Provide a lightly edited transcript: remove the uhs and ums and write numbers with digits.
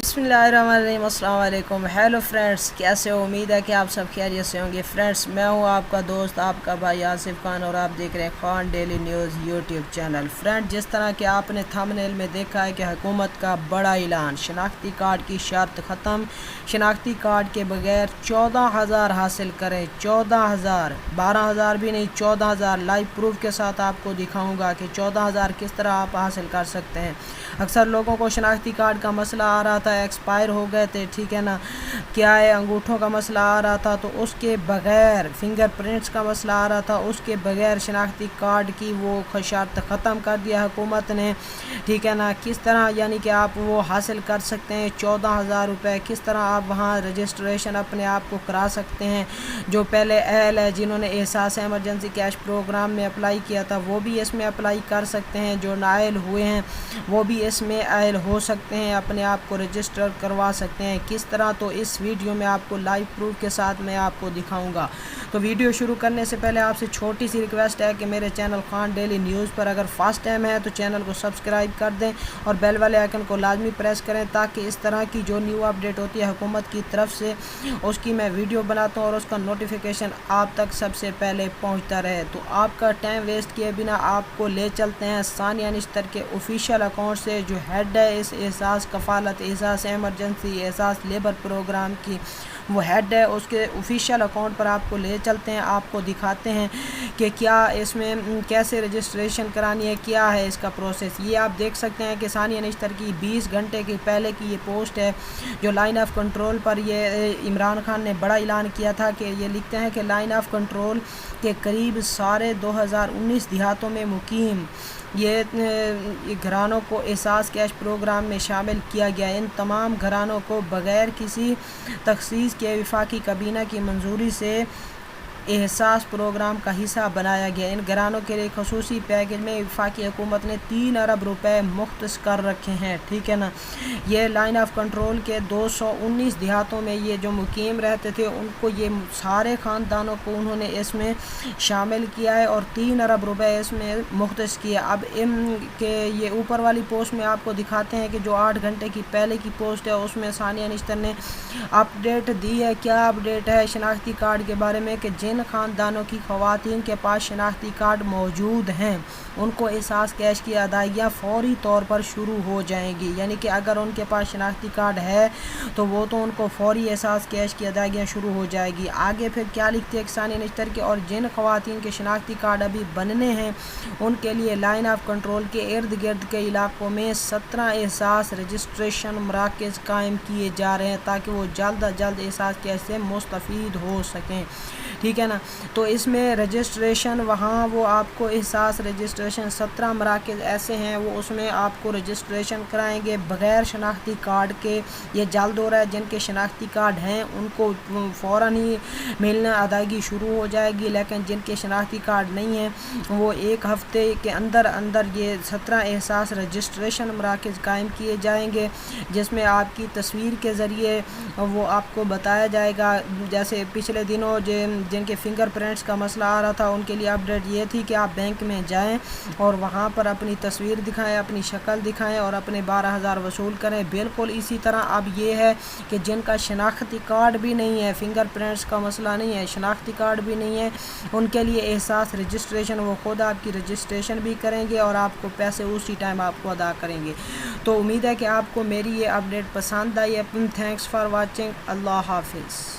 बिस्मिल्लाहिर्रहमानिर्रहीम। अस्सलाम वालेकुम। हेलो फ्रेंड्स, कैसे हो? उम्मीद है कि आप सब खैरियत से होंगे। फ्रेंड्स, मैं हूं आपका दोस्त, आपका भाई आसिफ खान, और आप देख रहे हैं Khan daily news YouTube channel. Friend, जिस तरह कि आपने थंबनेल में देखा है कि हुकूमत का बड़ा ऐलान, शनाख्ती कार्ड की शर्त ख़त्म। शनाख्ती कार्ड के बगैर 14,000 हासिल करें। 14,000, 12,000 भी नहीं, 14,000। लाइव प्रूफ के साथ आपको दिखाऊंगा कि 14,000 किस तरह आप हासिल कर सकते हैं। अक्सर लोगों को शनाख्ती कार्ड का मसला आ रहा था, एक्सपायर हो गए थे, ठीक है ना, क्या है, अंगूठों का मसला आ रहा था, तो उसके बगैर फिंगर प्रिंट्स का मसला आ रहा था, उसके बगैर शनाख्ती कार्ड की वो शर्त ख़त्म कर दिया हुकूमत ने, ठीक है ना। किस तरह यानी कि आप वो हासिल कर सकते हैं 14,000 रुपये, किस तरह आप वहाँ रजिस्ट्रेशन अपने आप को करा सकते हैं। जो पहले अहल है, जिन्होंने एहसास एमरजेंसी कैश प्रोग्राम में अप्लाई किया था, वो भी इसमें अप्लाई कर सकते हैं। जो नाअहल हुए हैं वो भी इसमें अहल हो सकते हैं, अपने आप को रजिस्टर करवा सकते हैं। किस तरह, तो इस वीडियो में आपको लाइव प्रूफ के साथ मैं आपको दिखाऊंगा। तो वीडियो शुरू करने से पहले आपसे छोटी सी रिक्वेस्ट है कि मेरे चैनल खान डेली न्यूज़ पर अगर फर्स्ट टाइम है तो चैनल को सब्सक्राइब कर दें और बेल वाले आइकन को लाजमी प्रेस करें, ताकि इस तरह की जो न्यू अपडेट होती है हुकूमत की तरफ से, उसकी मैं वीडियो बनाता हूँ और उसका नोटिफिकेशन आप तक सबसे पहले पहुँचता रहे। तो आपका टाइम वेस्ट किए बिना आपको ले चलते हैं सानिया निश्तर के ऑफिशियल अकाउंट से, जो हेड है इस एहसास कफ़ालत, एहसास एमरजेंसी, एहसास लेबर प्रोग्राम की वो हेड है, उसके ऑफिशियल अकाउंट पर आपको ले चलते हैं। आपको दिखाते हैं कि क्या इसमें कैसे रजिस्ट्रेशन करानी है, क्या है इसका प्रोसेस। ये आप देख सकते हैं कि सानिया निश्तर की 20 घंटे के पहले की ये पोस्ट है, जो लाइन ऑफ कंट्रोल पर ये इमरान खान ने बड़ा ऐलान किया था कि ये लिखते हैं कि लाइन ऑफ कंट्रोल के करीब सारे 2019 देहातों में मुकीम ये घरानों को एहसास कैश प्रोग्राम में शामिल किया गया। इन तमाम घरानों को बग़ैर किसी तखसीस के वफाकी काबीना की मंजूरी से एहसास प्रोग्राम का हिस्सा बनाया गया। इन घरानों के लिए खसूसी पैकेज में वफाकी हुकूमत ने 3 अरब रुपए मुख्तस कर रखे हैं, ठीक है ना। ये लाइन ऑफ कंट्रोल के 219 देहातों में ये जो मुकीम रहते थे, उनको ये सारे ख़ानदानों को उन्होंने इसमें शामिल किया है और 3 अरब रुपए इसमें मुख्तस किया। अब इनके ये ऊपर वाली पोस्ट में आपको दिखाते हैं कि जो 8 घंटे की पहले की पोस्ट है, उसमें सानिया निश्तर ने अपडेट दी है। क्या अपडेट है शनाख्ती कार्ड के बारे में, कि जिन ख़ानदानों की ख़वातीन के पास शनाख्ती कार्ड मौजूद हैं, उनको एहसास कैश की अदायगियाँ फ़ौरी तौर पर शुरू हो जाएंगी। यानी कि अगर उनके पास शनाख्ती कार्ड है तो वो तो उनको फ़ौरी एहसास कैश की अदायगियाँ शुरू हो जाएगी। आगे फिर क्या लिखते हैं सानिया निश्तर के, और जिन ख़वातीन के शनाख्ती कार्ड अभी बनने हैं, उनके लिए लाइन ऑफ कंट्रोल के इर्द गिर्द के इलाकों में 17 एहसास रजिस्ट्रेशन मराकज़ कायम किए जा रहे हैं, ताकि वो जल्द अज जल्द एहसास कैश से मुस्तफ़ीद हो सकें, ठीक है ना। तो इसमें रजिस्ट्रेशन वहाँ वो आपको एहसास रजिस्ट्रेशन 17 मराकज़ ऐसे हैं, वो उसमें आपको रजिस्ट्रेशन कराएंगे बग़ैर शनाख्ती कार्ड के। ये जल्द हो रहा है, जिनके शनाख्ती कार्ड हैं उनको फ़ौरन ही मिलना अदायगी शुरू हो जाएगी, लेकिन जिनके शनाख्ती कार्ड नहीं हैं वो 1 हफ़्ते के अंदर अंदर ये 17 एहसास रजिस्ट्रेशन मराकज़ कायम किए जाएंगे, जिसमें आपकी तस्वीर के ज़रिए वो आपको बताया जाएगा। जैसे पिछले दिनों जिनके फिंगर प्रिंट्स का मसला आ रहा था, उनके लिए अपडेट ये थी कि आप बैंक में जाएं और वहाँ पर अपनी तस्वीर दिखाएं, अपनी शक्ल दिखाएं और अपने 12,000 वसूल करें। बिल्कुल इसी तरह अब ये है कि जिनका शनाख्ती कार्ड भी नहीं है, फिंगर प्रिंट्स का मसला नहीं है, शनाख्ती कार्ड भी नहीं है, उनके लिए एहसास रजिस्ट्रेशन वो खुद आपकी रजिस्ट्रेशन भी करेंगे और आपको पैसे उसी टाइम आपको अदा करेंगे। तो उम्मीद है कि आपको मेरी ये अपडेट पसंद आई है। Thanks for watching. अल्लाह हाफिज़।